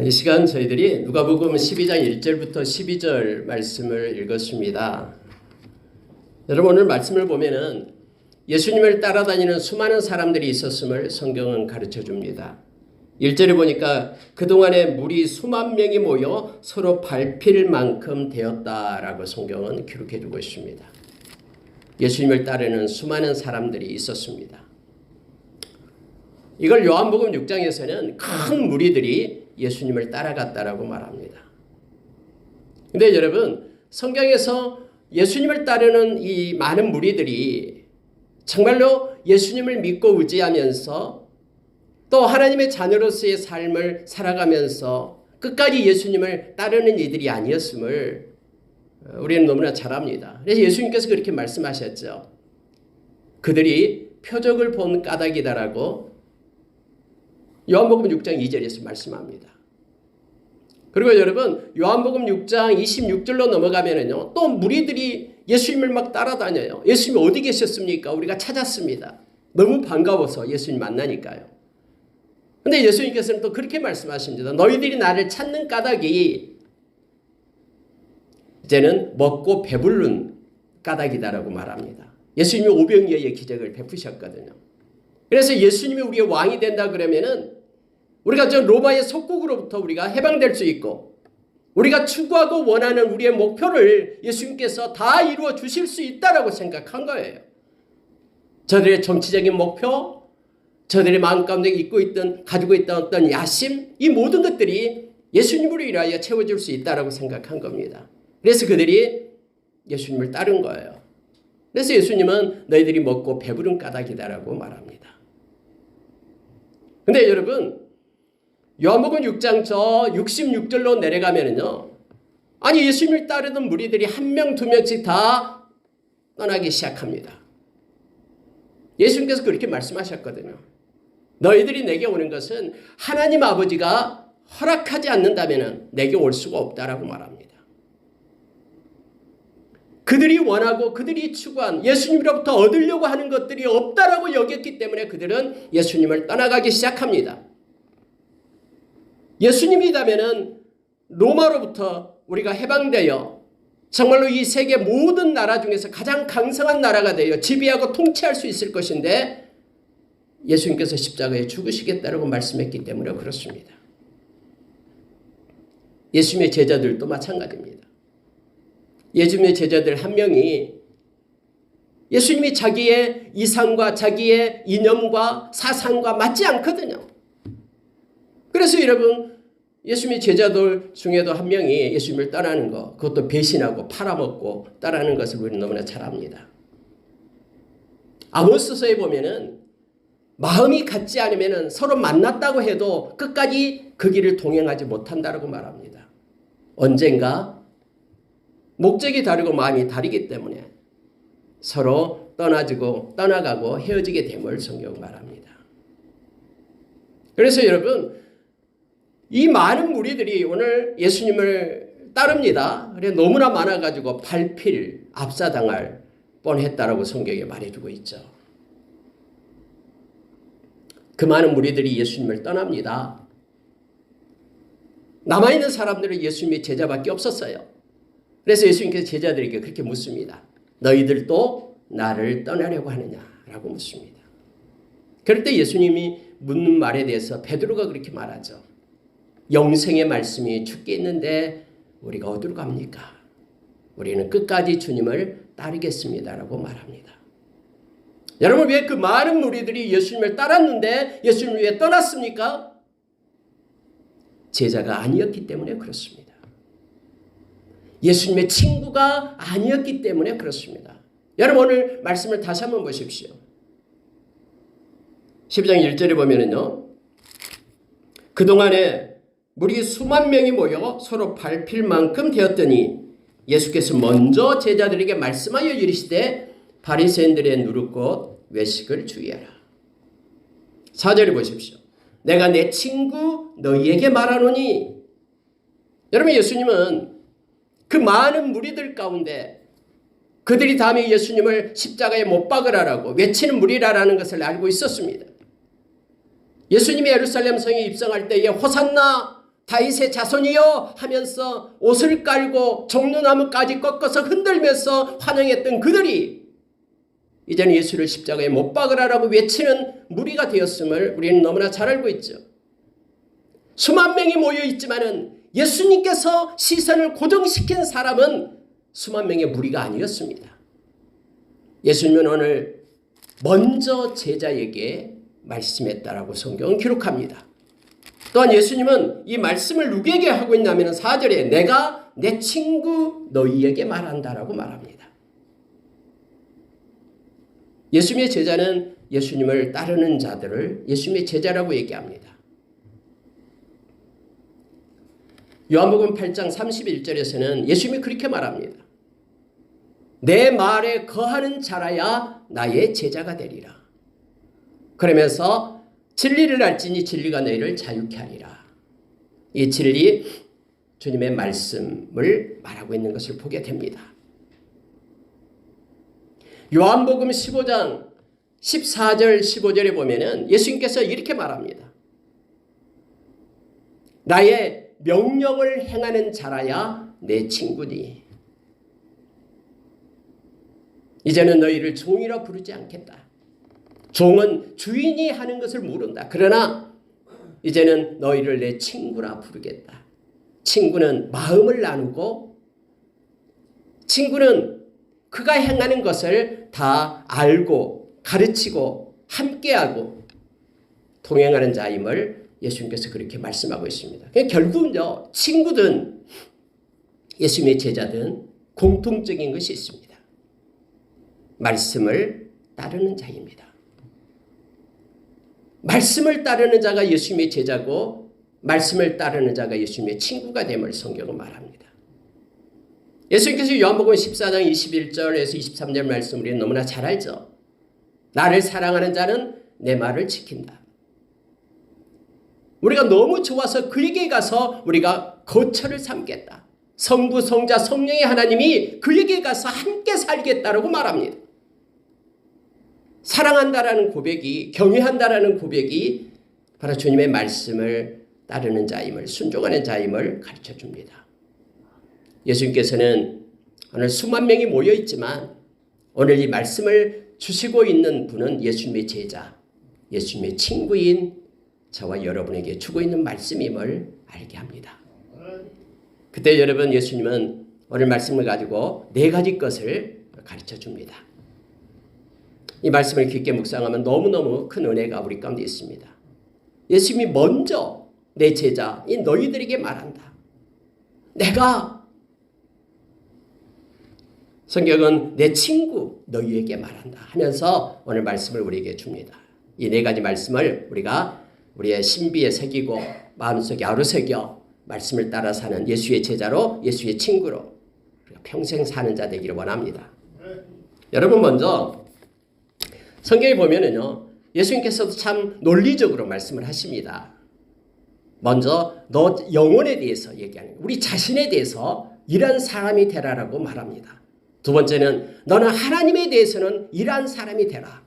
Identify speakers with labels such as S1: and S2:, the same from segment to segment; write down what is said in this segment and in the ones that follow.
S1: 이 시간 저희들이 누가복음 12장 1절부터 12절 말씀을 읽었습니다. 여러분 오늘 말씀을 보면은 예수님을 따라다니는 수많은 사람들이 있었음을 성경은 가르쳐 줍니다. 1절에 보니까 그동안에 무리 수만 명이 모여 서로 밟힐 만큼 되었다라고 성경은 기록해 주고 있습니다. 예수님을 따르는 수많은 사람들이 있었습니다. 이걸 요한복음 6장에서는 큰 무리들이 예수님을 따라갔다라고 말합니다. 근데 여러분 성경에서 예수님을 따르는 이 많은 무리들이 정말로 예수님을 믿고 의지하면서 또 하나님의 자녀로서의 삶을 살아가면서 끝까지 예수님을 따르는 이들이 아니었음을 우리는 너무나 잘 압니다. 그래서 예수님께서 그렇게 말씀하셨죠. 그들이 표적을 본 까닭이다라고 요한복음 6장 2절에서 말씀합니다. 그리고 여러분 요한복음 6장 26절로 넘어가면은요 또 무리들이 예수님을 막 따라다녀요. 예수님 어디 계셨습니까? 우리가 찾았습니다. 너무 반가워서 예수님 만나니까요. 근데 예수님께서는 또 그렇게 말씀하십니다. 너희들이 나를 찾는 까닭이 이제는 먹고 배부른 까닭이다라고 말합니다. 예수님이 오병이어의 기적을 베푸셨거든요. 그래서 예수님이 우리의 왕이 된다 그러면은 우리가 저 로마의 속국으로부터 우리가 해방될 수 있고 우리가 추구하고 원하는 우리의 목표를 예수님께서 다 이루어 주실 수 있다라고 생각한 거예요. 저들의 정치적인 목표, 저들의 마음 가운데 가지고 있던 어떤 야심, 이 모든 것들이 예수님으로 인하여 채워질 수 있다라고 생각한 겁니다. 그래서 그들이 예수님을 따른 거예요. 그래서 예수님은 너희들이 먹고 배부른 까닭이다라고 말합니다. 근데 여러분 요한복음 6장 저 66절로 내려가면은요. 아니 예수님을 따르던 무리들이 한 명 두 명씩 다 떠나기 시작합니다. 예수님께서 그렇게 말씀하셨거든요. 너희들이 내게 오는 것은 하나님 아버지가 허락하지 않는다면은 내게 올 수가 없다라고 말합니다. 그들이 원하고 그들이 추구한 예수님으로부터 얻으려고 하는 것들이 없다라고 여겼기 때문에 그들은 예수님을 떠나가기 시작합니다. 예수님이라면은 로마로부터 우리가 해방되어 정말로 이 세계 모든 나라 중에서 가장 강성한 나라가 되어 지배하고 통치할 수 있을 것인데 예수님께서 십자가에 죽으시겠다라고 말씀했기 때문에 그렇습니다. 예수님의 제자들도 마찬가지입니다. 예수님의 제자들 한 명이 예수님이 자기의 이상과 자기의 이념과 사상과 맞지 않거든요. 그래서 여러분 예수님의 제자들 중에도 한 명이 예수님을 떠나는 것, 그것도 배신하고 팔아먹고 따라하는 것을 우리는 너무나 잘 압니다. 아모스서에 보면은 마음이 같지 않으면 서로 만났다고 해도 끝까지 그 길을 동행하지 못한다고 말합니다. 언젠가 목적이 다르고 마음이 다르기 때문에 서로 떠나가고 헤어지게 됨을 성경 말합니다. 그래서 여러분 이 많은 무리들이 오늘 예수님을 따릅니다. 그래 너무나 많아가지고 압사당할 뻔했다라고 성경에 말해주고 있죠. 그 많은 무리들이 예수님을 떠납니다. 남아있는 사람들은 예수님의 제자밖에 없었어요. 그래서 예수님께서 제자들에게 그렇게 묻습니다. 너희들도 나를 떠나려고 하느냐라고 묻습니다. 그럴 때 예수님이 묻는 말에 대해서 베드로가 그렇게 말하죠. 영생의 말씀이 주께 있는데 우리가 어디로 갑니까? 우리는 끝까지 주님을 따르겠습니다라고 말합니다. 여러분 왜 그 많은 무리들이 예수님을 따랐는데 예수님을 왜 떠났습니까? 제자가 아니었기 때문에 그렇습니다. 예수님의 친구가 아니었기 때문에 그렇습니다. 여러분 오늘 말씀을 다시 한번 보십시오. 12장 1절에 보면은요. 그동안에 무리 수만 명이 모여 서로 밟힐 만큼 되었더니 예수께서 먼저 제자들에게 말씀하여 이르시되 바리새인들의 누룩꽃 외식을 주의하라. 4절에 보십시오. 내가 내 친구 너희에게 말하노니. 여러분 예수님은 그 많은 무리들 가운데 그들이 다음에 예수님을 십자가에 못 박으라라고 외치는 무리라라는 것을 알고 있었습니다. 예수님이 예루살렘 성에 입성할 때에 호산나 다윗의 자손이여 하면서 옷을 깔고 종려나무까지 꺾어서 흔들면서 환영했던 그들이 이제는 예수를 십자가에 못 박으라라고 외치는 무리가 되었음을 우리는 너무나 잘 알고 있죠. 수만 명이 모여 있지만은 예수님께서 시선을 고정시킨 사람은 수만 명의 무리가 아니었습니다. 예수님은 오늘 먼저 제자에게 말씀했다라고 성경은 기록합니다. 또한 예수님은 이 말씀을 누구에게 하고 있냐면 4절에 내가 내 친구 너희에게 말한다라고 말합니다. 예수님의 제자는 예수님을 따르는 자들을 예수님의 제자라고 얘기합니다. 요한복음 8장 31절에서는 예수님이 그렇게 말합니다. 내 말에 거하는 자라야 나의 제자가 되리라. 그러면서 진리를 알지니 진리가 너희를 자유케 하리라. 이 진리 주님의 말씀을 말하고 있는 것을 보게 됩니다. 요한복음 15장 14절 15절에 보면은 예수님께서 이렇게 말합니다. 나의 명령을 행하는 자라야 내 친구니 이제는 너희를 종이라 부르지 않겠다. 종은 주인이 하는 것을 모른다. 그러나 이제는 너희를 내 친구라 부르겠다. 친구는 마음을 나누고 친구는 그가 행하는 것을 다 알고 가르치고 함께하고 동행하는 자임을 예수님께서 그렇게 말씀하고 있습니다. 결국은요, 친구든 예수님의 제자든 공통적인 것이 있습니다. 말씀을 따르는 자입니다. 말씀을 따르는 자가 예수님의 제자고 말씀을 따르는 자가 예수님의 친구가 됨을 성경은 말합니다. 예수님께서 요한복음 14장 21절에서 23절 말씀 우리는 너무나 잘 알죠. 나를 사랑하는 자는 내 말을 지킨다. 우리가 너무 좋아서 그에게 가서 우리가 거처를 삼겠다. 성부, 성자, 성령의 하나님이 그에게 가서 함께 살겠다라고 말합니다. 사랑한다라는 고백이, 경외한다라는 고백이 바로 주님의 말씀을 따르는 자임을, 순종하는 자임을 가르쳐 줍니다. 예수님께서는 오늘 수만 명이 모여 있지만 오늘 이 말씀을 주시고 있는 분은 예수님의 제자, 예수님의 친구인 저와 여러분에게 주고 있는 말씀임을 알게 합니다. 그때 여러분 예수님은 오늘 말씀을 가지고 4가지 것을 가르쳐 줍니다. 이 말씀을 깊게 묵상하면 너무너무 큰 은혜가 우리 가운데 있습니다. 예수님이 먼저 내 제자, 이 너희들에게 말한다. 내가 성경은 내 친구 너희에게 말한다 하면서 오늘 말씀을 우리에게 줍니다. 이 4가지 말씀을 우리가 우리의 신비에 새기고 마음속에 아우러새겨 말씀을 따라 사는 예수의 제자로 예수의 친구로 평생 사는 자 되기를 원합니다. 여러분 먼저 성경에 보면은요, 예수님께서도 참 논리적으로 말씀을 하십니다. 먼저 너 영혼에 대해서 얘기하는 거예요. 우리 자신에 대해서 이런 사람이 되라라고 말합니다. 두 번째는 너는 하나님에 대해서는 이러한 사람이 되라.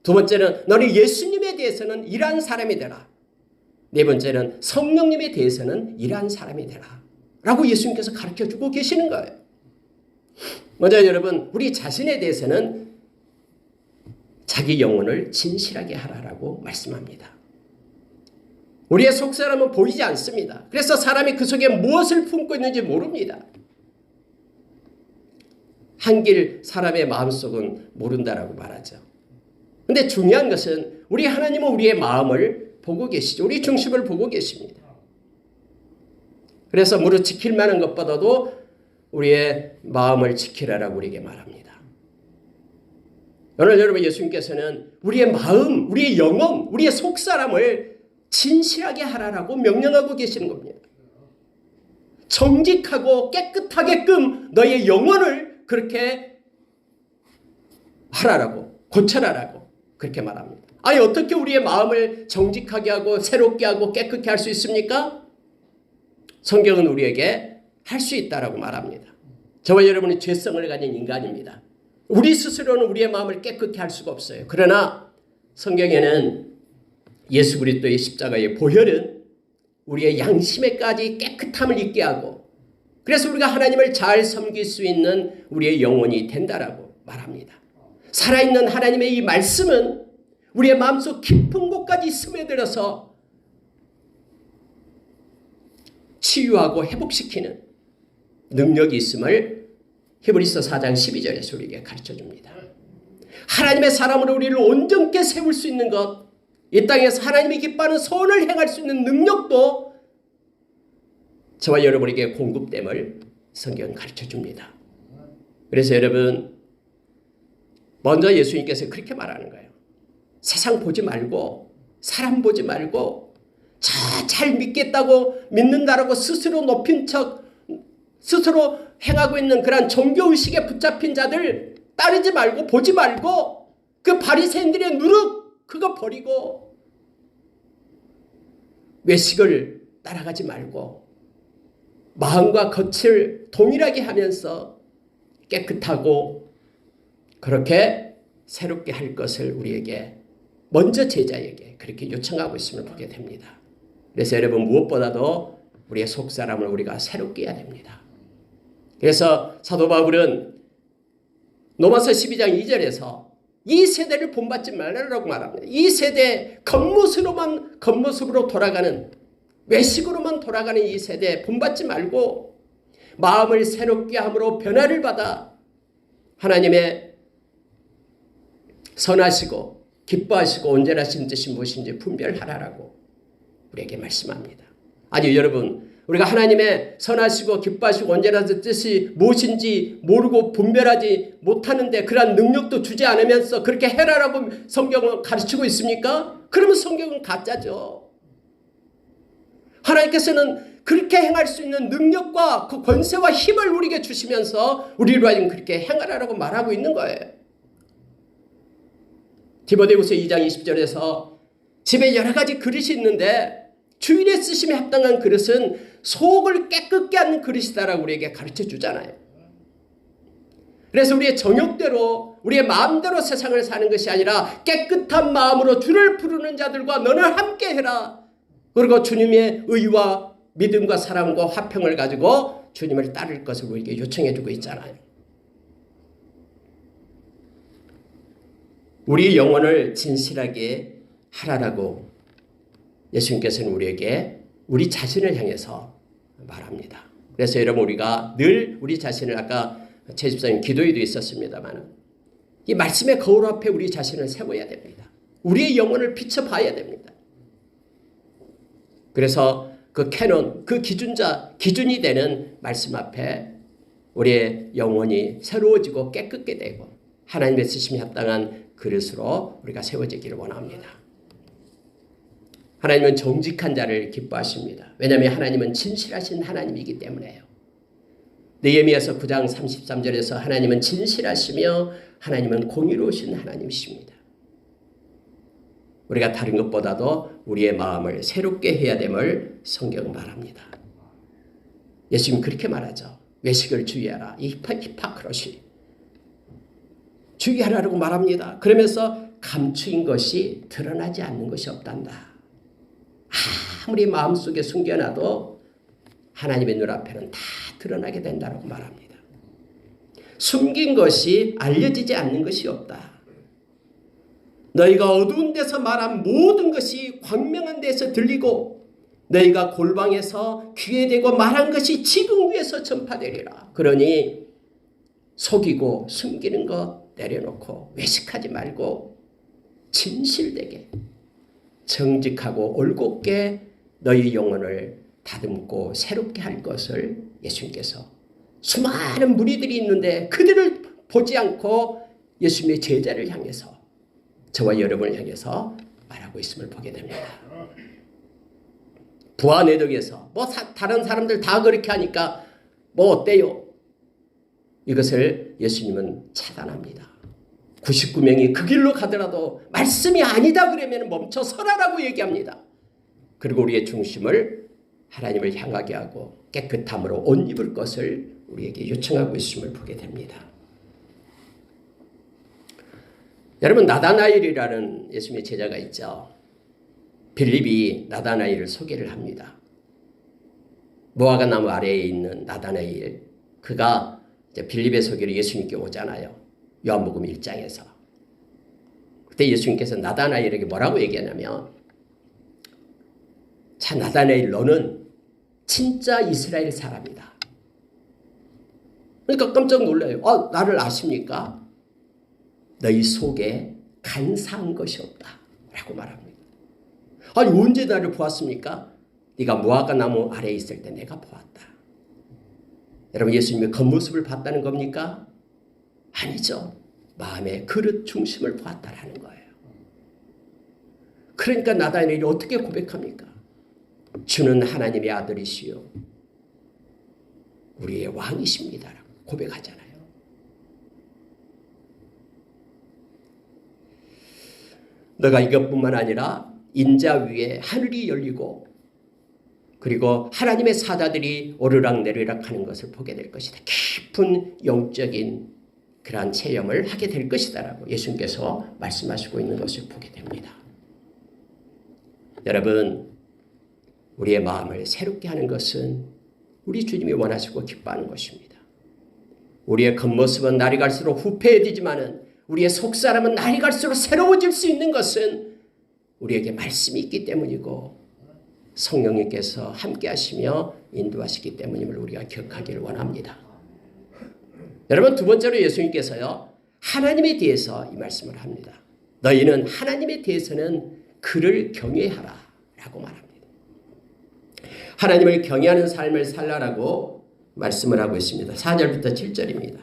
S1: 두 번째는 너는 예수님에 대해서는 이러한 사람이 되라. 네 번째는 성령님에 대해서는 이러한 사람이 되라. 라고 예수님께서 가르쳐주고 계시는 거예요. 먼저 여러분, 우리 자신에 대해서는 자기 영혼을 진실하게 하라라고 말씀합니다. 우리의 속사람은 보이지 않습니다. 그래서 사람이 그 속에 무엇을 품고 있는지 모릅니다. 한길 사람의 마음속은 모른다라고 말하죠. 그런데 중요한 것은 우리 하나님은 우리의 마음을 보고 계시죠. 우리 중심을 보고 계십니다. 그래서 무릇 지킬 만한 것보다도 우리의 마음을 지키라라고 우리에게 말합니다. 오늘 여러분 예수님께서는 우리의 마음, 우리의 영혼, 우리의 속사람을 진실하게 하라라고 명령하고 계시는 겁니다. 정직하고 깨끗하게끔 너의 영혼을 그렇게 하라라고, 고쳐라라고 그렇게 말합니다. 아니 어떻게 우리의 마음을 정직하게 하고 새롭게 하고 깨끗게 할 수 있습니까? 성경은 우리에게 할 수 있다라고 말합니다. 저와 여러분이 죄성을 가진 인간입니다. 우리 스스로는 우리의 마음을 깨끗게 할 수가 없어요. 그러나 성경에는 예수 그리스도의 십자가의 보혈은 우리의 양심에까지 깨끗함을 있게 하고 그래서 우리가 하나님을 잘 섬길 수 있는 우리의 영혼이 된다라고 말합니다. 살아있는 하나님의 이 말씀은 우리의 마음속 깊은 곳까지 스며들어서 치유하고 회복시키는 능력이 있음을 히브리서 4장 12절에서 우리에게 가르쳐줍니다. 하나님의 사람으로 우리를 온전케 세울 수 있는 것, 이 땅에서 하나님이 기뻐하는 소원을 행할 수 있는 능력도 저와 여러분에게 공급됨을 성경은 가르쳐줍니다. 그래서 여러분 먼저 예수님께서 그렇게 말하는 거예요. 세상 보지 말고 사람 보지 말고 잘 믿겠다고 믿는다라고 스스로 높인 척 스스로 행하고 있는 그런 종교의식에 붙잡힌 자들 따르지 말고 보지 말고 그 바리새인들의 누룩 그거 버리고 외식을 따라가지 말고 마음과 겉을 동일하게 하면서 깨끗하고 그렇게 새롭게 할 것을 우리에게 먼저 제자에게 그렇게 요청하고 있음을 보게 됩니다. 그래서 여러분 무엇보다도 우리의 속사람을 우리가 새롭게 해야 됩니다. 그래서 사도 바울은 로마서 12장 2절에서 이 세대를 본받지 말라고 말합니다. 이 세대 겉모습으로 돌아가는 외식으로만 돌아가는 이 세대 본받지 말고 마음을 새롭게 함으로 변화를 받아 하나님의 선하시고 기뻐하시고 온전하신 뜻이 무엇인지 분별하라라고 우리에게 말씀합니다. 아니 여러분 우리가 하나님의 선하시고 기뻐하시고 온전하신 뜻이 무엇인지 모르고 분별하지 못하는데 그러한 능력도 주지 않으면서 그렇게 해라라고 성경은 가르치고 있습니까? 그러면 성경은 가짜죠. 하나님께서는 그렇게 행할 수 있는 능력과 그 권세와 힘을 우리에게 주시면서 우리로 하여금 그렇게 행하라라고 말하고 있는 거예요. 디모데후서 2장 20절에서 집에 여러 가지 그릇이 있는데 주일에 쓰심에 합당한 그릇은 속을 깨끗게 하는 그릇이다라고 우리에게 가르쳐 주잖아요. 그래서 우리의 정욕대로 우리의 마음대로 세상을 사는 것이 아니라 깨끗한 마음으로 주를 부르는 자들과 너는 함께 해라. 그리고 주님의 의와 믿음과 사랑과 화평을 가지고 주님을 따를 것을 우리에게 요청해 주고 있잖아요. 우리 영혼을 진실하게 하라라고 예수님께서는 우리에게 우리 자신을 향해서 말합니다. 그래서 여러분 우리가 늘 우리 자신을 아까 최 집사님 기도에도 있었습니다만 이 말씀의 거울 앞에 우리 자신을 세워야 됩니다. 우리의 영혼을 비춰봐야 됩니다. 그래서 그 캐논, 그 기준이 되는 말씀 앞에 우리의 영혼이 새로워지고 깨끗게 되고 하나님의 쓰심에 합당한 그릇으로 우리가 세워지기를 원합니다. 하나님은 정직한 자를 기뻐하십니다. 왜냐하면 하나님은 진실하신 하나님이기 때문에요. 느헤미야서 9장 33절에서 하나님은 진실하시며 하나님은 공의로우신 하나님이십니다. 우리가 다른 것보다도 우리의 마음을 새롭게 해야 됨을 성경은 말합니다. 예수님 그렇게 말하죠. 외식을 주의하라. 이 히파크로시. 주의하라고 말합니다. 그러면서 감추인 것이 드러나지 않는 것이 없단다. 아무리 마음속에 숨겨놔도 하나님의 눈앞에는 다 드러나게 된다고 말합니다. 숨긴 것이 알려지지 않는 것이 없다. 너희가 어두운 데서 말한 모든 것이 광명한 데서 들리고 너희가 골방에서 귀에 대고 말한 것이 지붕 위에서 전파되리라. 그러니 속이고 숨기는 것 내려놓고 외식하지 말고 진실되게 정직하고 올곧게 너희 영혼을 다듬고 새롭게 할 것을 예수님께서 수많은 무리들이 있는데 그들을 보지 않고 예수님의 제자를 향해서 저와 여러분을 향해서 말하고 있음을 보게 됩니다. 부하내덕에서 다른 사람들 다 그렇게 하니까 어때요? 이것을 예수님은 차단합니다. 99명이 그 길로 가더라도 말씀이 아니다 그러면 멈춰 서라라고 얘기합니다. 그리고 우리의 중심을 하나님을 향하게 하고 깨끗함으로 옷 입을 것을 우리에게 요청하고 있음을 보게 됩니다. 여러분 나다나엘이라는 예수님의 제자가 있죠. 빌립이 나다나엘을 소개를 합니다. 무화과 나무 아래에 있는 나다나엘, 그가 이제 빌립의 소개로 예수님께 오잖아요. 요한복음 1장에서. 그때 예수님께서 나다나엘에게 뭐라고 얘기하냐면, 자, 나다나엘, 너는 진짜 이스라엘 사람이다. 그러니까 깜짝 놀라요. 나를 아십니까? 너희 속에 간사한 것이 없다 라고 말합니다. 아니, 언제 나를 보았습니까? 네가 무화과 나무 아래에 있을 때 내가 보았다. 여러분, 예수님의 겉모습을 봤다는 겁니까? 아니죠. 마음의 그릇 중심을 보았다라는 거예요. 그러니까 나다나엘이 어떻게 고백합니까? 주는 하나님의 아들이시요 우리의 왕이십니다 라고 고백하잖아요. 너가 이것뿐만 아니라 인자 위에 하늘이 열리고 그리고 하나님의 사자들이 오르락내리락 하는 것을 보게 될 것이다. 깊은 영적인 그러한 체험을 하게 될 것이다 라고 예수님께서 말씀하시고 있는 것을 보게 됩니다. 여러분, 우리의 마음을 새롭게 하는 것은 우리 주님이 원하시고 기뻐하는 것입니다. 우리의 겉모습은 날이 갈수록 후패해지지만은 우리의 속사람은 날이 갈수록 새로워질 수 있는 것은 우리에게 말씀이 있기 때문이고 성령님께서 함께 하시며 인도하시기 때문임을 우리가 기억하기를 원합니다. 여러분, 두 번째로 예수님께서요, 하나님에 대해서 이 말씀을 합니다. 너희는 하나님에 대해서는 그를 경외하라 라고 말합니다. 하나님을 경외하는 삶을 살라라고 말씀을 하고 있습니다. 4절부터 7절입니다.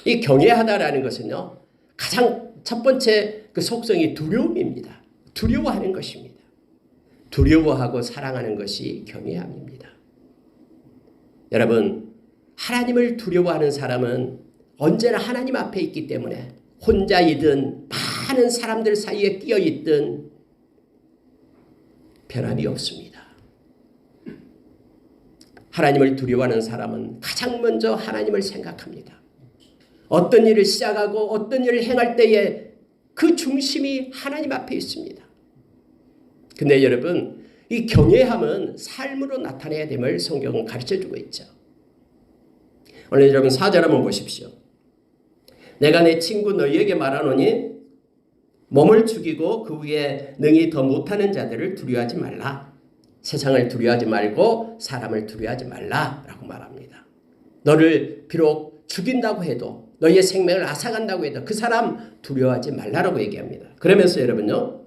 S1: 이 경외하다라는 것은요, 가장 첫 번째 그 속성이 두려움입니다. 두려워하는 것입니다. 두려워하고 사랑하는 것이 경외함입니다. 여러분, 하나님을 두려워하는 사람은 언제나 하나님 앞에 있기 때문에 혼자이든 많은 사람들 사이에 끼어 있든 변함이 없습니다. 하나님을 두려워하는 사람은 가장 먼저 하나님을 생각합니다. 어떤 일을 시작하고 어떤 일을 행할 때에 그 중심이 하나님 앞에 있습니다. 근데 여러분, 이 경외함은 삶으로 나타내야 됨을 성경은 가르쳐주고 있죠. 오늘 여러분 4절 한번 보십시오. 내가 내 친구 너희에게 말하노니 몸을 죽이고 그 위에 능히 더 못하는 자들을 두려워하지 말라. 세상을 두려워하지 말고 사람을 두려워하지 말라라고 말합니다. 너를 비록 죽인다고 해도 너희의 생명을 앗아간다고 해도 그 사람 두려워하지 말라라고 얘기합니다. 그러면서 여러분요,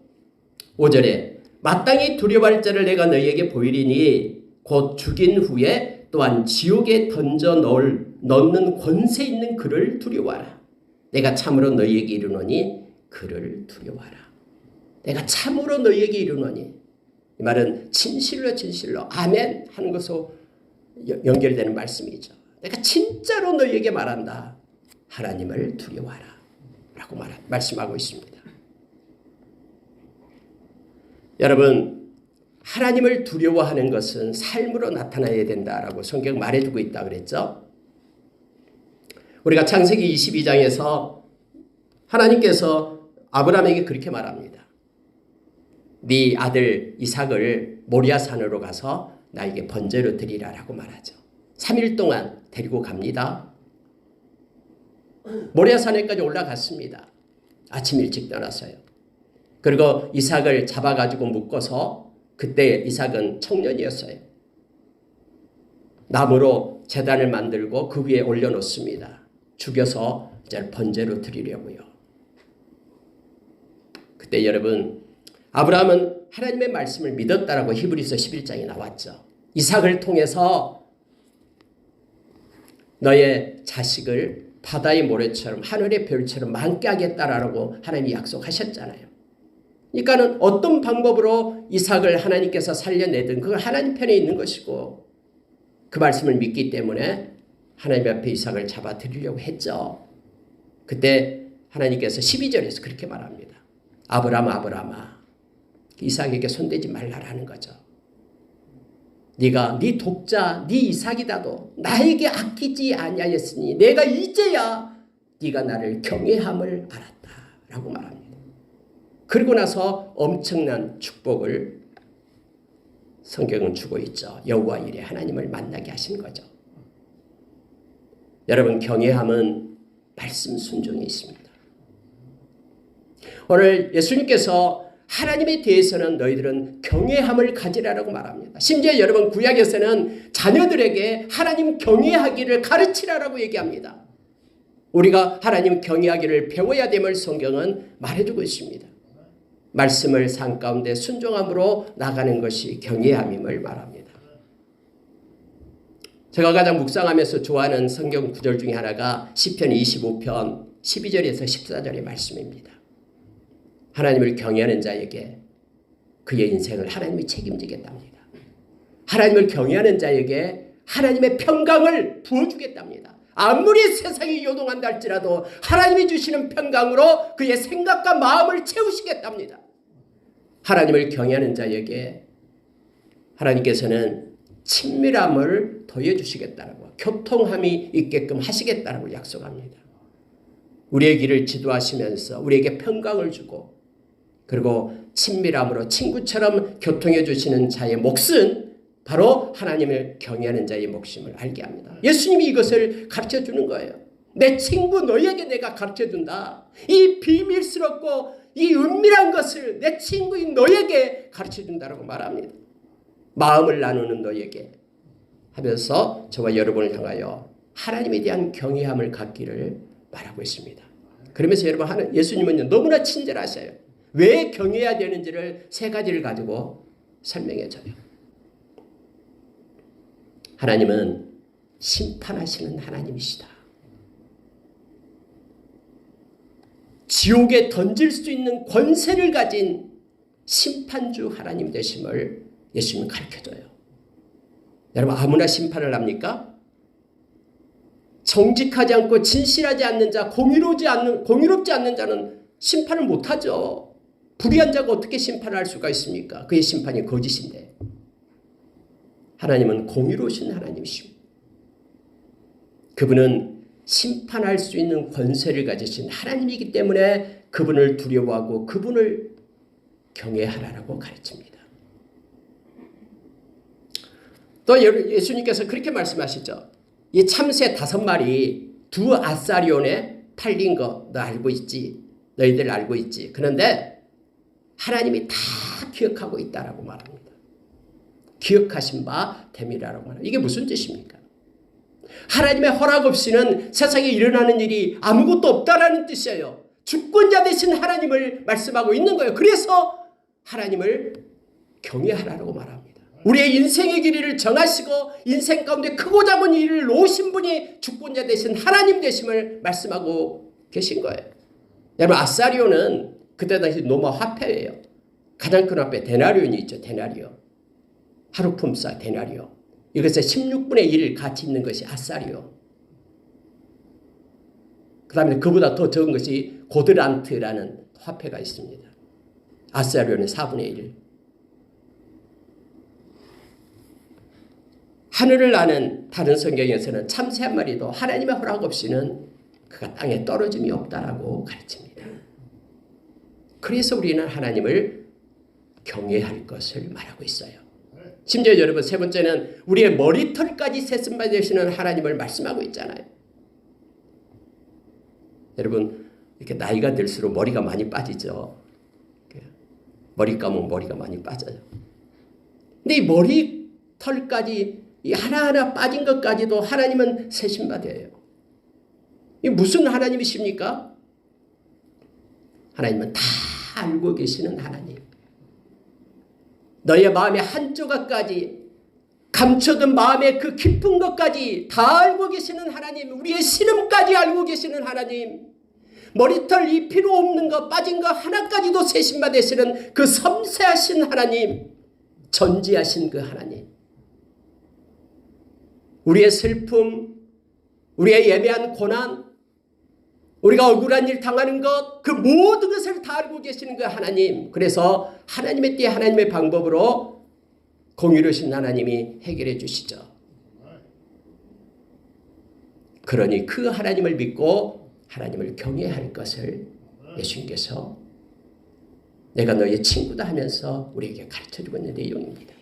S1: 5절에 마땅히 두려워할 자를 내가 너희에게 보이리니 곧 죽인 후에 또한 지옥에 던져 넣는 권세 있는 그를 두려워하라. 내가 참으로 너희에게 이르노니 그를 두려워하라. 내가 참으로 너희에게 이르노니, 이 말은 진실로 진실로 아멘 하는 것으로 연결되는 말씀이죠. 내가 진짜로 너희에게 말한다. 하나님을 두려워하라 라고 말씀하고 있습니다. 여러분, 하나님을 두려워하는 것은 삶으로 나타나야 된다라고 성경 말해주고 있다 그랬죠. 우리가 창세기 22장에서 하나님께서 아브라함에게 그렇게 말합니다. 네 아들 이삭을 모리아산으로 가서 나에게 번제로 드리라라고 말하죠. 3일 동안 데리고 갑니다. 모리아산에까지 올라갔습니다. 아침 일찍 떠났어요. 그리고 이삭을 잡아가지고 묶어서, 그때 이삭은 청년이었어요. 나무로 제단을 만들고 그 위에 올려놓습니다. 죽여서 이제 번제로 드리려고요. 그때 여러분, 아브라함은 하나님의 말씀을 믿었다라고 히브리서 11장에 나왔죠. 이삭을 통해서 너의 자식을 바다의 모래처럼 하늘의 별처럼 많게 하겠다라고 하나님이 약속하셨잖아요. 그러니까는 어떤 방법으로 이삭을 하나님께서 살려내든 그건 하나님 편에 있는 것이고, 그 말씀을 믿기 때문에 하나님 앞에 이삭을 잡아 드리려고 했죠. 그때 하나님께서 12절에서 그렇게 말합니다. 아브라함아, 아브라함아, 이삭에게 손대지 말라라는 거죠. 네가 네 독자 네 이삭이다도 나에게 아끼지 아니하였으니 내가 이제야 네가 나를 경외함을 알았다라고 말합니다. 그리고 나서 엄청난 축복을 성경은 주고 있죠. 여호와 이레 하나님을 만나게 하신 거죠. 여러분 경외함은 말씀 순종이 있습니다. 오늘 예수님께서 하나님에 대해서는 너희들은 경외함을 가지라라고 말합니다. 심지어 여러분 구약에서는 자녀들에게 하나님 경외하기를 가르치라라고 얘기합니다. 우리가 하나님 경외하기를 배워야 됨을 성경은 말해주고 있습니다. 말씀을 삶 가운데 순종함으로 나가는 것이 경외함임을 말합니다. 제가 가장 묵상하면서 좋아하는 성경 구절 중에 하나가 시편 25편 12절에서 14절의 말씀입니다. 하나님을 경외하는 자에게 그의 인생을 하나님이 책임지겠답니다. 하나님을 경외하는 자에게 하나님의 평강을 부어주겠답니다. 아무리 세상이 요동한다 할지라도 하나님이 주시는 평강으로 그의 생각과 마음을 채우시겠답니다. 하나님을 경외하는 자에게 하나님께서는 친밀함을 더해주시겠다라고, 교통함이 있게끔 하시겠다라고 약속합니다. 우리의 길을 지도하시면서 우리에게 평강을 주고, 그리고 친밀함으로 친구처럼 교통해 주시는 자의 몫은 바로 하나님을 경외하는 자의 몫임을 알게 합니다. 예수님이 이것을 가르쳐 주는 거예요. 내 친구 너에게 내가 가르쳐 준다. 이 비밀스럽고 이 은밀한 것을 내 친구인 너에게 가르쳐 준다라고 말합니다. 마음을 나누는 너에게 하면서 저와 여러분을 향하여 하나님에 대한 경외함을 갖기를 말하고 있습니다. 그러면서 여러분 예수님은 너무나 친절하셔요. 왜 경외해야 되는지를 세 가지를 가지고 설명해 줘요. 하나님은 심판하시는 하나님이시다. 지옥에 던질 수 있는 권세를 가진 심판주 하나님 되심을 예수님은 가르쳐줘요. 여러분 아무나 심판을 합니까? 정직하지 않고 진실하지 않는 자, 공의롭지 않는 자는 심판을 못하죠. 불의한 자가 어떻게 심판을 할 수가 있습니까? 그의 심판이 거짓인데. 하나님은 공의로우신 하나님이십니다. 그분은 심판할 수 있는 권세를 가지신 하나님이기 때문에 그분을 두려워하고 그분을 경외하라라고 가르칩니다. 또 예수님께서 그렇게 말씀하시죠. 이 참새 5마리 두 아사리온에 팔린 거 너 알고 있지? 너희들 알고 있지? 그런데 하나님이 다 기억하고 있다라고 말합니다. 기억하신 바 됨이라고 말합니다. 이게 무슨 뜻입니까? 하나님의 허락 없이는 세상에 일어나는 일이 아무것도 없다라는 뜻이에요. 주권자 되신 하나님을 말씀하고 있는 거예요. 그래서 하나님을 경외하라고 말합니다. 우리의 인생의 길이를 정하시고 인생 가운데 크고 작은 일을 놓으신 분이 주권자 되신 하나님 되심을 말씀하고 계신 거예요. 여러분 아사리온은 그때 당시 로마 화폐예요. 가장 큰 화폐 데나리온이 있죠. 데나리온. 하루 품삯 데나리온. 이것의 16분의 1 가치 있는 것이 아사리온. 그 다음에 그보다 더 적은 것이 고드란트라는 화폐가 있습니다. 아사리온의 4분의 1. 하늘을 나는 다른 성경에서는 참새 한 마리도 하나님의 허락 없이는 그가 땅에 떨어짐이 없다라고 가르칩니다. 그래서 우리는 하나님을 경외할 것을 말하고 있어요. 심지어 여러분 세 번째는 우리의 머리털까지 세심바 되시는 하나님을 말씀하고 있잖아요. 여러분 이렇게 나이가 들수록 머리가 많이 빠지죠. 머리 감으면 머리가 많이 빠져요. 근데 이 머리털까지 이 하나하나 빠진 것까지도 하나님은 세심받아요. 이 무슨 하나님이십니까? 하나님은 다 알고 계시는 하나님. 너의 마음의 한 조각까지 감춰둔 마음의 그 깊은 것까지 다 알고 계시는 하나님. 우리의 신음까지 알고 계시는 하나님. 머리털 이 필요 없는 것 빠진 것 하나까지도 세심받으시는 그 섬세하신 하나님. 전지하신 그 하나님. 우리의 슬픔, 우리의 예배한 고난, 우리가 억울한 일 당하는 것, 그 모든 것을 다 알고 계시는 그 하나님. 그래서 하나님의 때 하나님의 방법으로 공의로우신 하나님이 해결해 주시죠. 그러니 그 하나님을 믿고 하나님을 경외할 것을 예수님께서 내가 너의 친구다 하면서 우리에게 가르쳐주고 있는 내용입니다.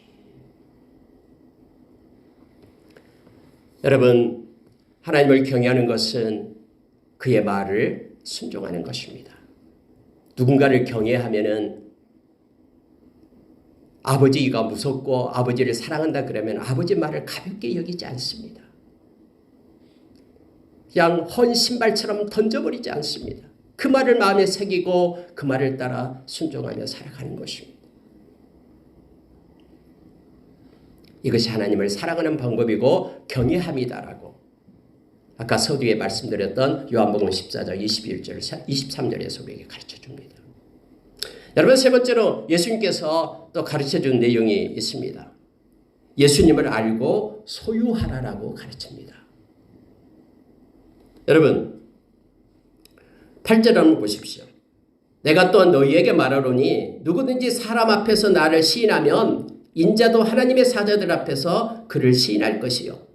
S1: 여러분, 하나님을 경외하는 것은 그의 말을 순종하는 것입니다. 누군가를 경외하면은 아버지가 무섭고 아버지를 사랑한다 그러면 아버지 말을 가볍게 여기지 않습니다. 그냥 헌 신발처럼 던져버리지 않습니다. 그 말을 마음에 새기고 그 말을 따라 순종하며 살아가는 것입니다. 이것이 하나님을 사랑하는 방법이고 경외함이다라고 아까 서두에 말씀드렸던 요한복음 14장 21절 23절에서 우리에게 가르쳐줍니다. 여러분, 세 번째로 예수님께서 또 가르쳐준 내용이 있습니다. 예수님을 알고 소유하라라고 가르칩니다. 여러분, 8절 한번 보십시오. 내가 또한 너희에게 말하노니 누구든지 사람 앞에서 나를 시인하면 인자도 하나님의 사자들 앞에서 그를 시인할 것이요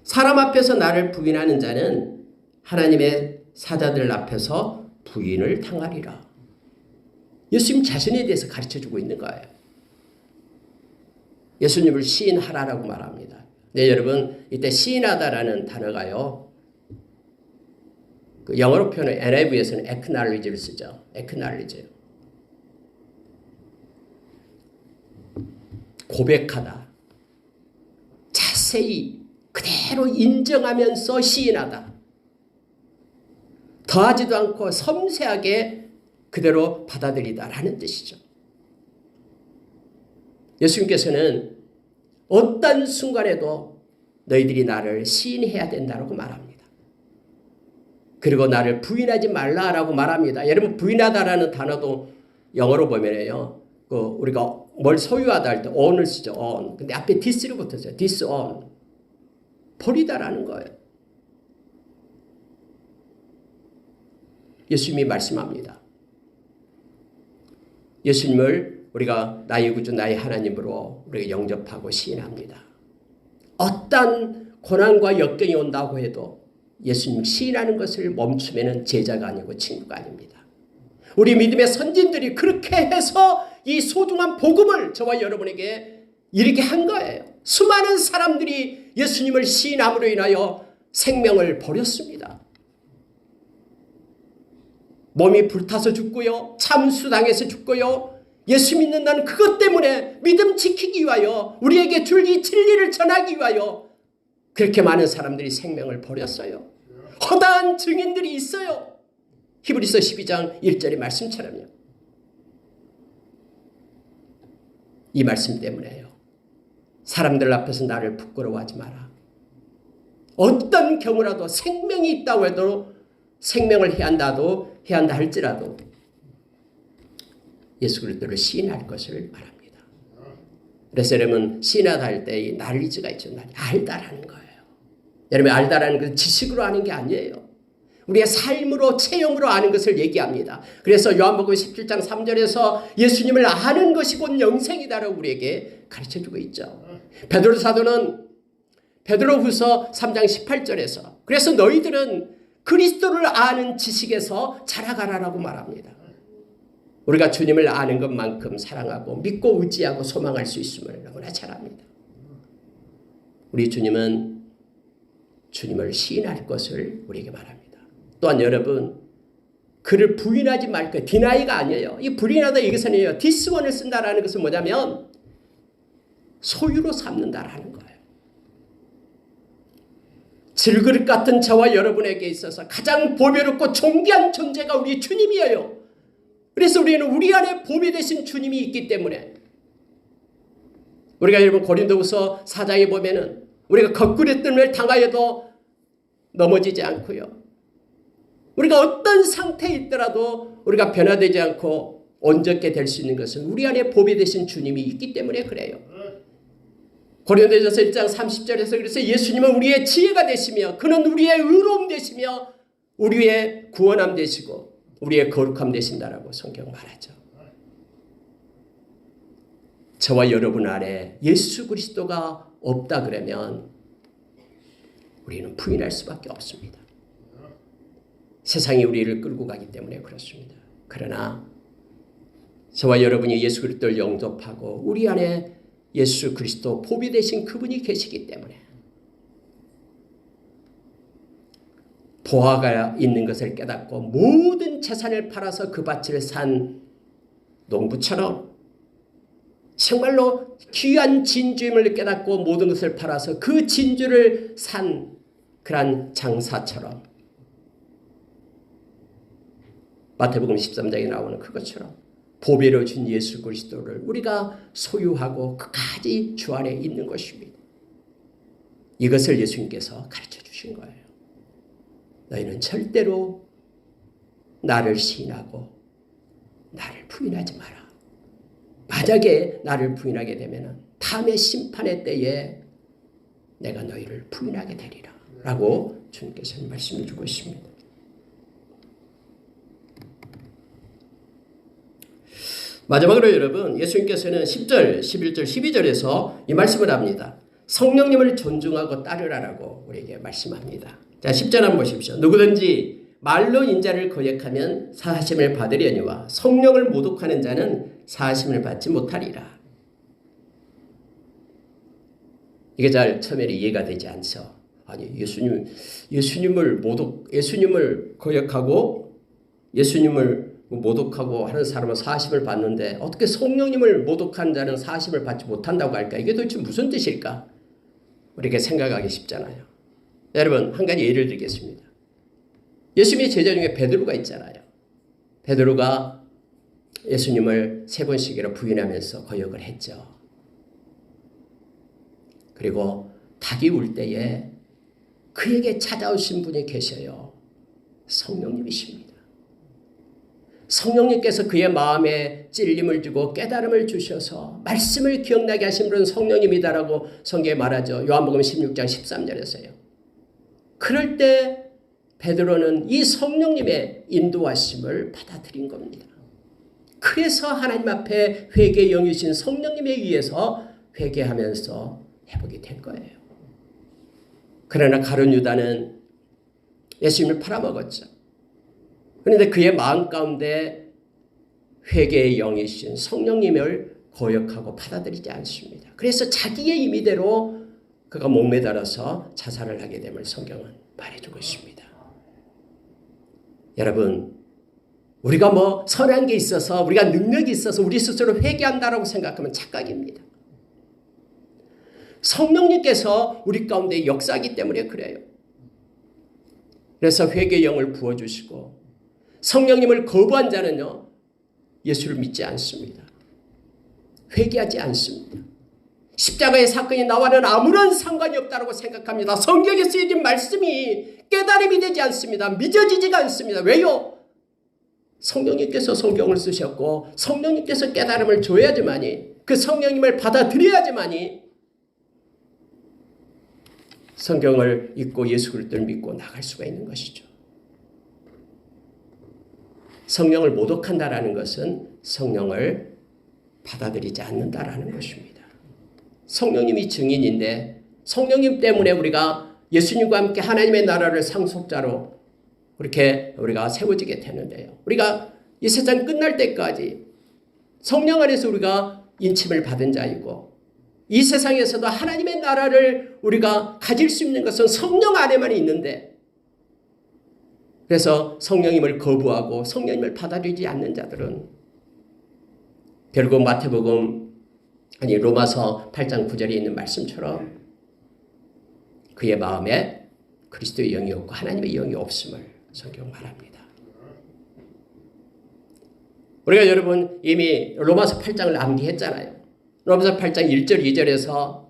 S1: 사람 앞에서 나를 부인하는 자는 하나님의 사자들 앞에서 부인을 당하리라. 예수님 자신에 대해서 가르쳐주고 있는 거예요. 예수님을 시인하라라고 말합니다. 네, 여러분, 이때 시인하다라는 단어가요, 그 영어로 표현은 NIV에서는 acknowledge를 쓰죠. acknowledge. 고백하다. 자세히 그대로 인정하면서 시인하다. 더하지도 않고 섬세하게 그대로 받아들이다라는 뜻이죠. 예수님께서는 어떤 순간에도 너희들이 나를 시인해야 된다고 말합니다. 그리고 나를 부인하지 말라라고 말합니다. 여러분, 부인하다라는 단어도 영어로 보면요, 우리가 뭘 소유하다 할 때 own을 쓰죠. own. 근데 앞에 this를 붙었어요. disown. 버리다라는 거예요. 예수님이 말씀합니다. 예수님을 우리가 나의 구주 나의 하나님으로 우리가 영접하고 시인합니다. 어떤 고난과 역경이 온다고 해도 예수님 시인하는 것을 멈추면 제자가 아니고 친구가 아닙니다. 우리 믿음의 선진들이 그렇게 해서 이 소중한 복음을 저와 여러분에게 이르게 한 거예요. 수많은 사람들이 예수님을 시인함으로 인하여 생명을 버렸습니다. 몸이 불타서 죽고요. 참수당해서 죽고요. 예수 믿는 나는 그것 때문에 믿음 지키기 위하여 우리에게 줄 이 진리를 전하기 위하여 그렇게 많은 사람들이 생명을 버렸어요. 허다한 증인들이 있어요. 히브리서 12장 1절의 말씀처럼요. 이 말씀 때문에요. 사람들 앞에서 나를 부끄러워하지 마라. 어떤 경우라도 생명이 있다고 해도 생명을 해야 한다 할지라도 예수 그리스도를 시인할 것을 말합니다. 그래서 여러분, 시인하다 할 때 이 날리즈가 있죠. 알다라는 거예요. 여러분, 알다라는 것은 지식으로 아는 게 아니에요. 우리의 삶으로 체험으로 아는 것을 얘기합니다. 그래서 요한복음 17장 3절에서 예수님을 아는 것이 곧 영생이다라고 우리에게 가르쳐주고 있죠. 베드로 사도는 베드로후서 3장 18절에서 그래서 너희들은 그리스도를 아는 지식에서 자라가라라고 말합니다. 우리가 주님을 아는 것만큼 사랑하고 믿고 의지하고 소망할 수 있음을 너무나 잘 압니다. 우리 주님은 주님을 시인할 것을 우리에게 말합니다. 또한 여러분, 그를 부인하지 말 거예요. 디나이가 아니에요. 이 부인하다 여기서는요, 디스원을 쓴다라는 것은 뭐냐면 소유로 삼는다라는 거예요. 질그릇 같은 저와 여러분에게 있어서 가장 보배롭고 존귀한 존재가 우리 주님이에요. 그래서 우리는 우리 안에 보배 되신 주님이 있기 때문에 우리가 여러분 고린도후서 4장에 보면은 우리가 거꾸로뜸을 당하여도 넘어지지 않고요. 우리가 어떤 상태에 있더라도 우리가 변화되지 않고 온전케 될 수 있는 것은 우리 안에 보배 되신 주님이 있기 때문에 그래요. 고린도전서 1장 30절에서 그래서 예수님은 우리의 지혜가 되시며 그는 우리의 의로움 되시며 우리의 구원함 되시고 우리의 거룩함 되신다라고 성경 말하죠. 저와 여러분 안에 예수 그리스도가 없다 그러면 우리는 부인할 수밖에 없습니다. 세상이 우리를 끌고 가기 때문에 그렇습니다. 그러나 저와 여러분이 예수 그리스도를 영접하고 우리 안에 예수 그리스도 보배 되신 그분이 계시기 때문에 보화가 있는 것을 깨닫고 모든 재산을 팔아서 그 밭을 산 농부처럼 정말로 귀한 진주임을 깨닫고 모든 것을 팔아서 그 진주를 산 그러한 장사처럼 마태복음 13장에 나오는 그것처럼 보배로 준 예수 그리스도를 우리가 소유하고 끝까지 주 안에 있는 것입니다. 이것을 예수님께서 가르쳐 주신 거예요. 너희는 절대로 나를 시인하고 나를 부인하지 마라. 만약에 나를 부인하게 되면 다음의 심판의 때에 내가 너희를 부인하게 되리라 라고 주님께서 말씀을 주고 있습니다. 마지막으로 여러분, 예수님께서는 10절, 11절, 12절에서 이 말씀을 합니다. 성령님을 존중하고 따르라라고 우리에게 말씀합니다. 자, 10절 한번 보십시오. 누구든지 말로 인자를 거역하면 사하심을 받으려니와 성령을 모독하는 자는 사하심을 받지 못하리라. 이게 잘 처음에 이해가 되지 않죠. 아니, 예수님을 거역하고 예수님을 모독하고 하는 사람은 사하심을 받는데 어떻게 성령님을 모독한 자는 사하심을 받지 못한다고 할까? 이게 도대체 무슨 뜻일까? 우리가 생각하기 쉽잖아요. 여러분, 한 가지 예를 들겠습니다. 예수님의 제자 중에 베드로가 있잖아요. 베드로가 예수님을 3번씩이나 부인하면서 거역을 했죠. 그리고 닭이 울 때에 그에게 찾아오신 분이 계셔요. 성령님이십니다. 성령님께서 그의 마음에 찔림을 주고 깨달음을 주셔서 말씀을 기억나게 하신 분은 성령님이다라고 성경에 말하죠. 요한복음 16장 13절에서요. 그럴 때 베드로는 이 성령님의 인도하심을 받아들인 겁니다. 그래서 하나님 앞에 회개의 영이신 성령님에 의해서 회개하면서 회복이 된 거예요. 그러나 가룟 유다는 예수님을 팔아먹었죠. 그런데 그의 마음 가운데 회개의 영이신 성령님을 거역하고 받아들이지 않습니다. 그래서 자기의 임의대로 그가 목매달아서 자살을 하게 됨을 성경은 말해주고 있습니다. 여러분, 우리가 선한 게 있어서 우리가 능력이 있어서 우리 스스로 회개한다라고 생각하면 착각입니다. 성령님께서 우리 가운데 역사하기 때문에 그래요. 그래서 회개의 영을 부어주시고 성령님을 거부한 자는요, 예수를 믿지 않습니다. 회개하지 않습니다. 십자가의 사건이 나와는 아무런 상관이 없다고 생각합니다. 성경에 쓰여진 말씀이 깨달음이 되지 않습니다. 믿어지지가 않습니다. 왜요? 성령님께서 성경을 쓰셨고 성령님께서 깨달음을 줘야지만이, 그 성령님을 받아들여야지만이 성경을 읽고 예수 그리스도를 믿고 나갈 수가 있는 것이죠. 성령을 모독한다라는 것은 성령을 받아들이지 않는다라는 것입니다. 성령님이 증인인데 성령님 때문에 우리가 예수님과 함께 하나님의 나라를 상속자로 그렇게 우리가 세워지게 되는데요. 우리가 이 세상 끝날 때까지 성령 안에서 우리가 인침을 받은 자이고 이 세상에서도 하나님의 나라를 우리가 가질 수 있는 것은 성령 안에만 있는데, 그래서 성령님을 거부하고 성령님을 받아들이지 않는 자들은 결국 로마서 8장 9절에 있는 말씀처럼 그의 마음에 그리스도의 영이 없고 하나님의 영이 없음을 성경 말합니다. 우리가 여러분 이미 로마서 8장을 암기했잖아요. 로마서 8장 1절 2절에서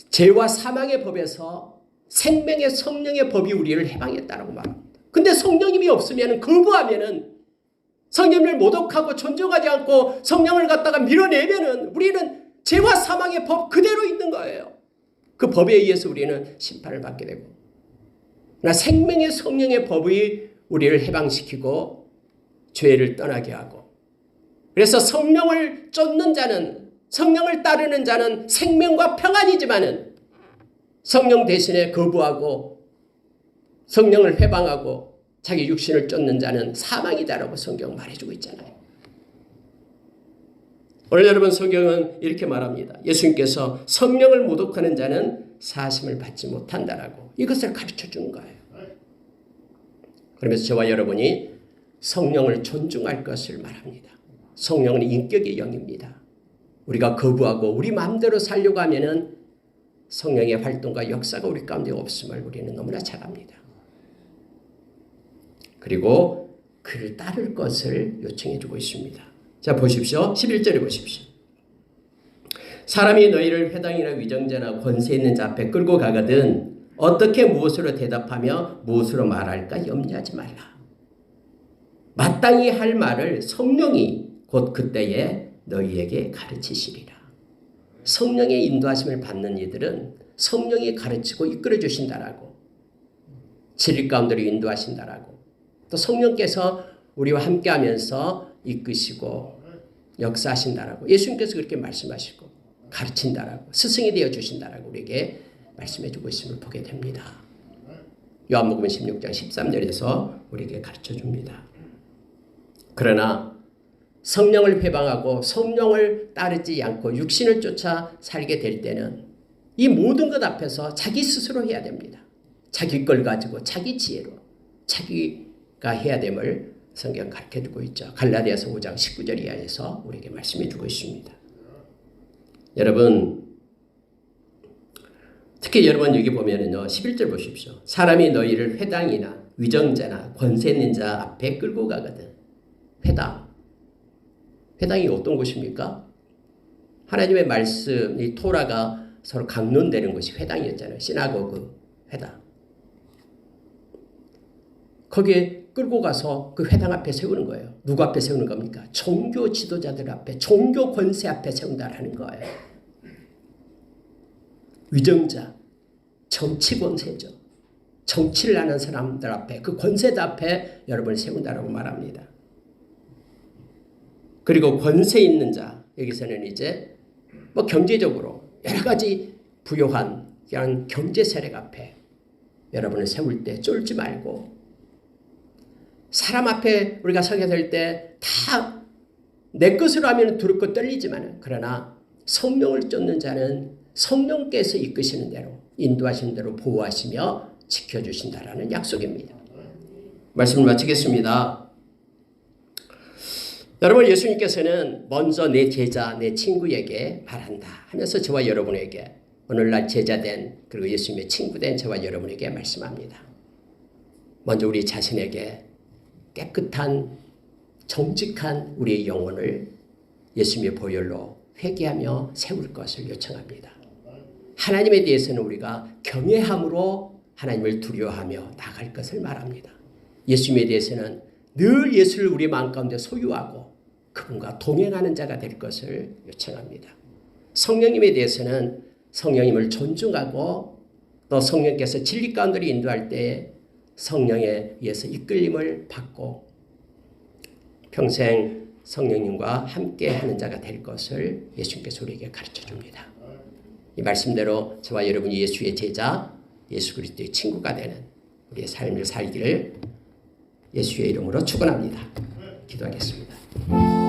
S1: 죄와 사망의 법에서 생명의 성령의 법이 우리를 해방했다라고 말합니다. 근데 성령님이 없으면, 거부하면은, 성령을 모독하고 존중하지 않고 성령을 갖다가 밀어내면은 우리는 죄와 사망의 법 그대로 있는 거예요. 그 법에 의해서 우리는 심판을 받게 되고, 그러나 생명의 성령의 법이 우리를 해방시키고 죄를 떠나게 하고, 그래서 성령을 쫓는 자는, 성령을 따르는 자는 생명과 평안이지만은 성령 대신에 거부하고 성령을 회방하고 자기 육신을 쫓는 자는 사망이다라고 성경 말해주고 있잖아요. 오늘 여러분, 성경은 이렇게 말합니다. 예수님께서 성령을 모독하는 자는 사하심을 받지 못한다라고 이것을 가르쳐 주는 거예요. 그러면서 저와 여러분이 성령을 존중할 것을 말합니다. 성령은 인격의 영입니다. 우리가 거부하고 우리 마음대로 살려고 하면은 성령의 활동과 역사가 우리 가운데 없음을 우리는 너무나 잘 압니다. 그리고 그를 따를 것을 요청해 주고 있습니다. 자, 보십시오. 11절에 보십시오. 사람이 너희를 회당이나 위정자나 권세 있는 자 앞에 끌고 가거든 어떻게 무엇으로 대답하며 무엇으로 말할까 염려하지 말라. 마땅히 할 말을 성령이 곧 그때에 너희에게 가르치시리라. 성령의 인도하심을 받는 이들은 성령이 가르치고 이끌어 주신다라고, 진리 가운데로 인도하신다라고, 또 성령께서 우리와 함께하면서 이끄시고 역사하신다라고 예수님께서 그렇게 말씀하시고 가르친다라고 스승이 되어 주신다라고 우리에게 말씀해 주고 있음을 보게 됩니다. 요한복음 16장 13절에서 우리에게 가르쳐 줍니다. 그러나 성령을 회방하고 성령을 따르지 않고 육신을 쫓아 살게 될 때는 이 모든 것 앞에서 자기 스스로 해야 됩니다. 자기 걸 가지고 자기 지혜로 자기가 해야 됨을 성경 가르쳐 주고 있죠. 갈라디아서 5장 19절 이하에서 우리에게 말씀해 주고 있습니다. 여러분, 특히 여러분 여기 보면은요 11절 보십시오. 사람이 너희를 회당이나 위정자나 권세 있는 자 앞에 끌고 가거든. 회당이 어떤 곳입니까? 하나님의 말씀, 이 토라가 서로 강론되는 곳이 회당이었잖아요. 시나고그 회당. 거기에 끌고 가서 그 회당 앞에 세우는 거예요. 누구 앞에 세우는 겁니까? 종교 지도자들 앞에, 종교 권세 앞에 세운다라는 거예요. 위정자, 정치 권세죠. 정치를 하는 사람들 앞에, 그 권세자 앞에 여러분을 세운다라고 말합니다. 그리고 권세 있는 자, 여기서는 이제 뭐 경제적으로 여러 가지 부요한 그냥 경제 세력 앞에 여러분을 세울 때 쫄지 말고, 사람 앞에 우리가 서게 될 때 다 내 것으로 하면 두렵고 떨리지만, 그러나 성령을 쫓는 자는 성령께서 이끄시는 대로 인도하시는 대로 보호하시며 지켜주신다라는 약속입니다. 말씀을 마치겠습니다. 여러분, 예수님께서는 먼저 내 제자, 내 친구에게 말한다 하면서 저와 여러분에게, 오늘날 제자된 그리고 예수님의 친구된 저와 여러분에게 말씀합니다. 먼저 우리 자신에게 깨끗한 정직한 우리의 영혼을 예수님의 보혈로 회개하며 세울 것을 요청합니다. 하나님에 대해서는 우리가 경외함으로 하나님을 두려워하며 나갈 것을 말합니다. 예수님에 대해서는 늘 예수를 우리 마음 가운데 소유하고 그분과 동행하는 자가 될 것을 요청합니다. 성령님에 대해서는 성령님을 존중하고, 또 성령께서 진리 가운데로 인도할 때 성령에 의해서 이끌림을 받고 평생 성령님과 함께하는 자가 될 것을 예수님께서 우리에게 가르쳐 줍니다. 이 말씀대로 저와 여러분이 예수의 제자, 예수 그리스도의 친구가 되는 우리의 삶을 살기를 예수의 이름으로 축원합니다. 기도하겠습니다.